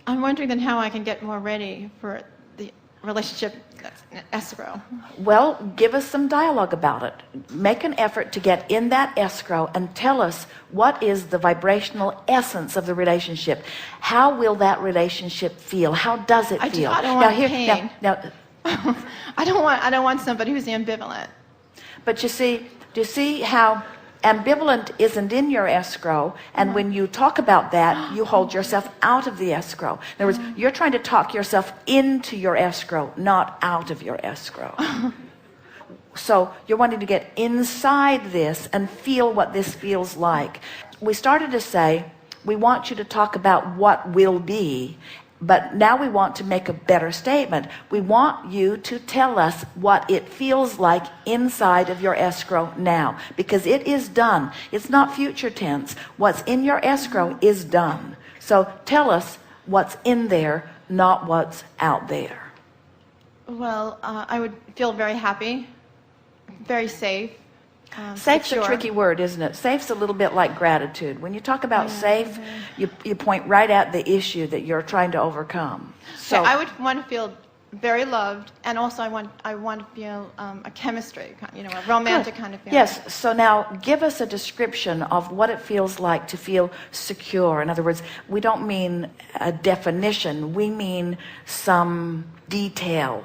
I'm wondering then how I can get more ready for the relationship that's escrow. Well, give us some dialogue about it. Make an effort to get in that escrow and tell us what is the vibrational essence of the relationship. How will that relationship feel? How does it feel? I don't want pain. Now, I don't want somebody who's ambivalent. but you see, do you see how ambivalent isn't in your escrow, and when you talk about that, you hold yourself out of the escrow. In other words, you're trying to talk yourself into your escrow, not out of your escrow. So you're wanting to get inside this and feel what this feels like. We started to say, we want you to talk about what will be, but now we want to make a better statement. We want you to tell us what it feels like inside of your escrow now, because it is done. It's not future tense. What's in your escrow is done. So tell us what's in there, not what's out there. Well, I would feel very happy, very safe. Safe's secure. a tricky word, isn't it? Safe's a little bit like gratitude. When you talk about safe, you point right at the issue that you're trying to overcome. So I would want to feel very loved, and also I want to feel a chemistry, a romantic kind of feeling. Yes. So now give us a description of what it feels like to feel secure. In other words, we don't mean a definition. We mean some detail,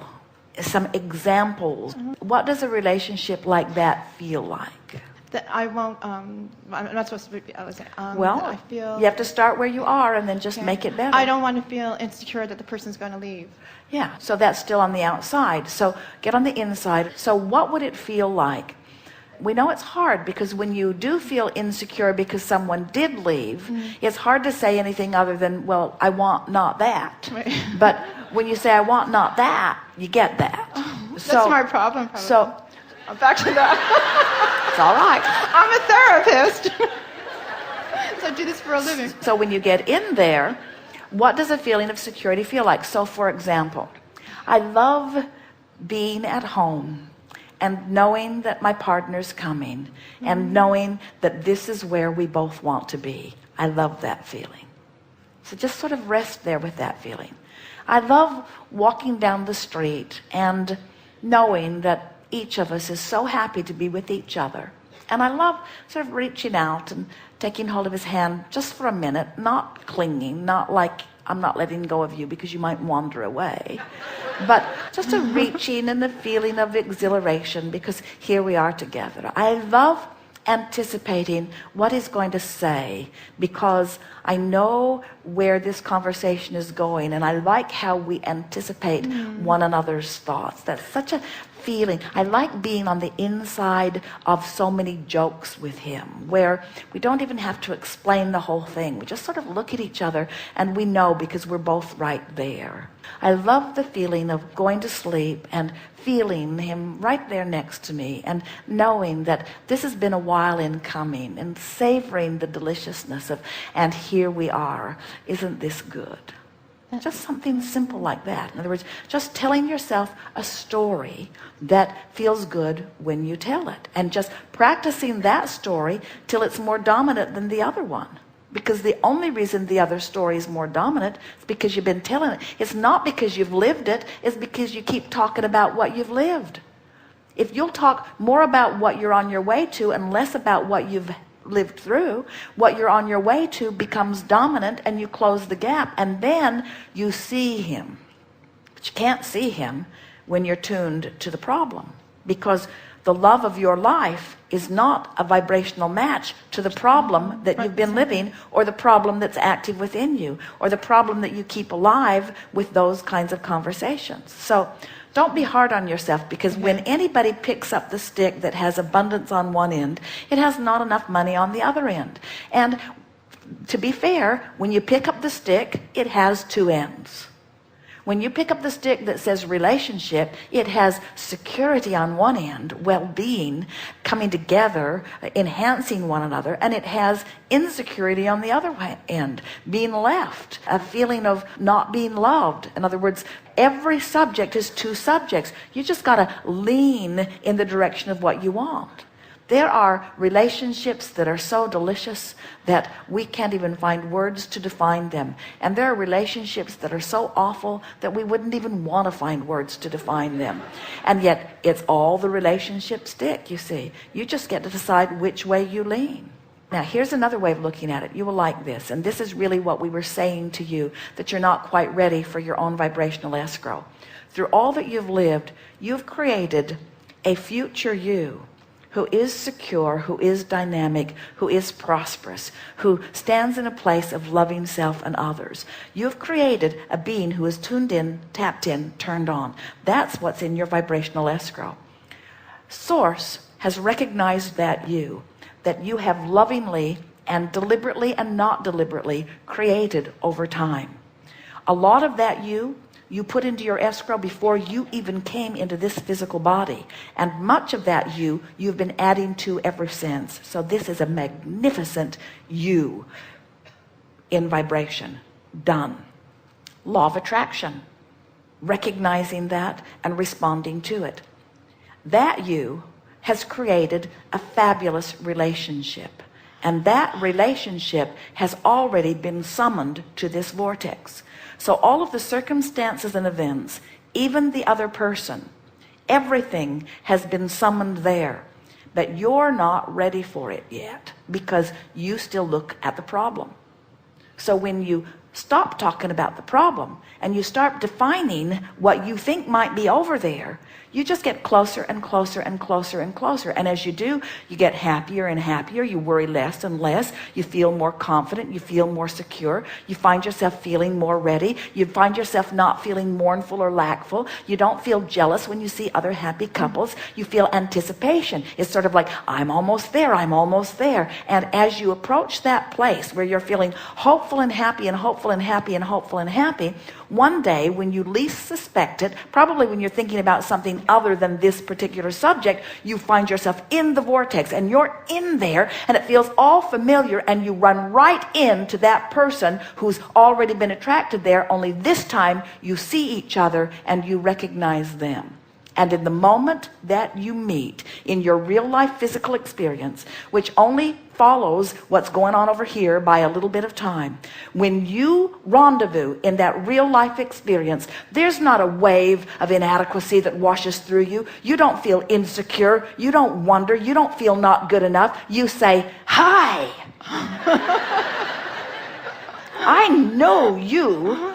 some examples. What does a relationship like that feel like? That I won't. I'm not supposed to repeat. Well, I feel you have to start where you are and then just make it better. I don't want to feel insecure that the person's going to leave. Yeah, so that's still on the outside. So get on the inside. So what would it feel like? We know it's hard because when you do feel insecure because someone did leave, it's hard to say anything other than, well, I want not that. Right. But when you say, I want not that, you get that. That's my problem, probably. So back to that. it's all right. I'm a therapist. So I do this for a living. So when you get in there, what does a feeling of security feel like? So for example, I love being at home and knowing that my partner's coming and knowing that this is where we both want to be. I love that feeling. So just sort of rest there with that feeling. I love walking down the street and knowing that each of us is so happy to be with each other. And I love sort of reaching out and taking hold of his hand just for a minute, not clinging, not like I'm not letting go of you because you might wander away, but just a reaching and a feeling of exhilaration because here we are together. I love anticipating what he's going to say because I know where this conversation is going, and I like how we anticipate one another's thoughts. That's such a feeling. I like being on the inside of so many jokes with him where we don't even have to explain the whole thing. We just sort of look at each other and we know because we're both right there. I love the feeling of going to sleep and feeling him right there next to me and knowing that this has been a while in coming and savoring the deliciousness of, and here we are. Isn't this good? Just something simple like that. In other words, just telling yourself a story that feels good when you tell it. And just practicing that story till it's more dominant than the other one. Because the only reason the other story is more dominant is because you've been telling it. It's not because you've lived it. It's because you keep talking about what you've lived. If you'll talk more about what you're on your way to and less about what you've lived through, what you're on your way to becomes dominant and you close the gap, and then you see him. But you can't see him when you're tuned to the problem, because the love of your life is not a vibrational match to the problem that you've been living, or the problem that's active within you, or the problem that you keep alive with those kinds of conversations. So don't be hard on yourself, because when anybody picks up the stick that has abundance on one end, it has not enough money on the other end. And to be fair, when you pick up the stick, it has two ends. When you pick up the stick that says relationship, it has security on one end, well-being, coming together, enhancing one another, and it has insecurity on the other end, being left, a feeling of not being loved. In other words, every subject is two subjects. You just got to lean in the direction of what you want. There are relationships that are so delicious that we can't even find words to define them. And there are relationships that are so awful that we wouldn't even want to find words to define them. And yet it's all the relationship stick, you see. You just get to decide which way you lean. Now, here's another way of looking at it. You will like this. And this is really what we were saying to you, that you're not quite ready for your own vibrational escrow. Through all that you've lived, you've created a future you who is secure, who is dynamic, who is prosperous, who stands in a place of loving self and others. You've created a being who is tuned in, tapped in, turned on. That's what's in your vibrational escrow. Source has recognized that you have lovingly and deliberately and not deliberately created over time. A lot of that you put into your escrow before you even came into this physical body, and much of that you've been adding to ever since. So this is a magnificent you in vibration done. Law of attraction, recognizing that and responding to it. That you has created a fabulous relationship, and that relationship has already been summoned to this vortex. So all of the circumstances and events, even the other person, everything has been summoned there. But you're not ready for it yet because you still look at the problem. So when you stop talking about the problem and you start defining what you think might be over there, you just get closer and closer and closer and closer. And as you do, you get happier and happier. You worry less and less. You feel more confident. You feel more secure. You find yourself feeling more ready. You find yourself not feeling mournful or lackful. You don't feel jealous when you see other happy couples. You feel anticipation. It's sort of like, I'm almost there. I'm almost there. And as you approach that place where you're feeling hopeful and happy and hopeful and happy and hopeful and happy, one day when you least suspect it, probably when you're thinking about something other than this particular subject, you find yourself in the vortex and you're in there and it feels all familiar, and you run right into that person who's already been attracted there, only this time you see each other and you recognize them. And in the moment that you meet in your real life physical experience, which only follows what's going on over here by a little bit of time, when you rendezvous in that real life experience, there's not a wave of inadequacy that washes through you. You don't feel insecure. You don't wonder. You don't feel not good enough. You say, hi. I know you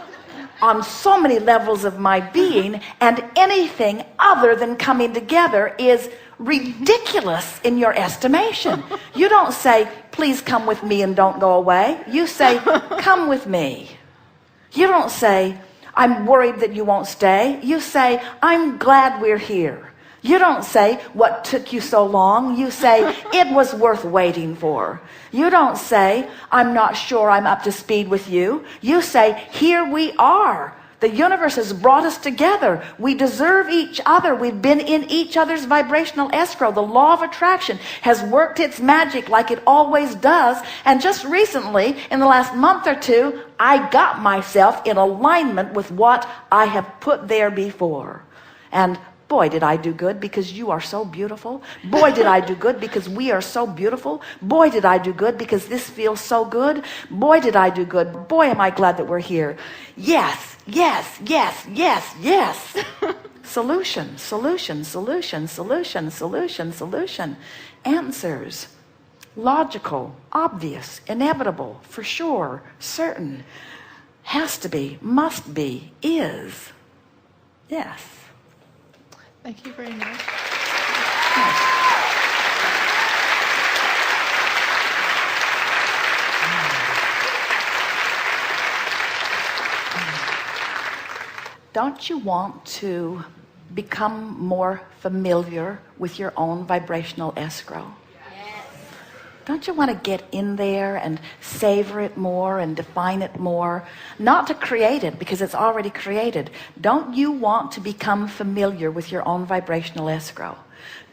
on so many levels of my being, and anything other than coming together is ridiculous in your estimation. You don't say, please come with me and don't go away. You say, come with me. You don't say, I'm worried that you won't stay. You say, I'm glad we're here. You don't say, what took you so long? You say, it was worth waiting for. You don't say, I'm not sure I'm up to speed with you. You say, here we are. The universe has brought us together. We deserve each other. We've been in each other's vibrational escrow. The law of attraction has worked its magic like it always does. And just recently, in the last month or two, I got myself in alignment with what I have put there before. And boy, did I do good, because you are so beautiful. Boy, did I do good because we are so beautiful. Boy, did I do good because this feels so good. Boy, did I do good. Boy, am I glad that we're here. Yes, yes, yes, yes, yes. Solution, solution, solution, solution, solution, solution. Answers. Logical, obvious, inevitable, for sure, certain. Has to be, must be, is. Yes. Thank you very much. Don't you want to become more familiar with your own vibrational escrow? Don't you want to get in there and savor it more and define it more? Not to create it, because it's already created. Don't you want to become familiar with your own vibrational escrow?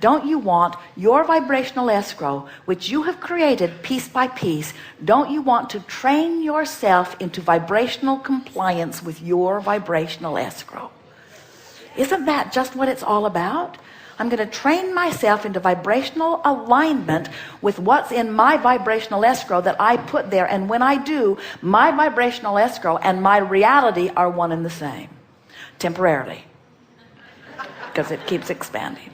Don't you want your vibrational escrow, which you have created piece by piece, don't you want to train yourself into vibrational compliance with your vibrational escrow? Isn't that just what it's all about? I'm going to train myself into vibrational alignment with what's in my vibrational escrow that I put there. And when I do, my vibrational escrow and my reality are one and the same. Temporarily. Because it keeps expanding.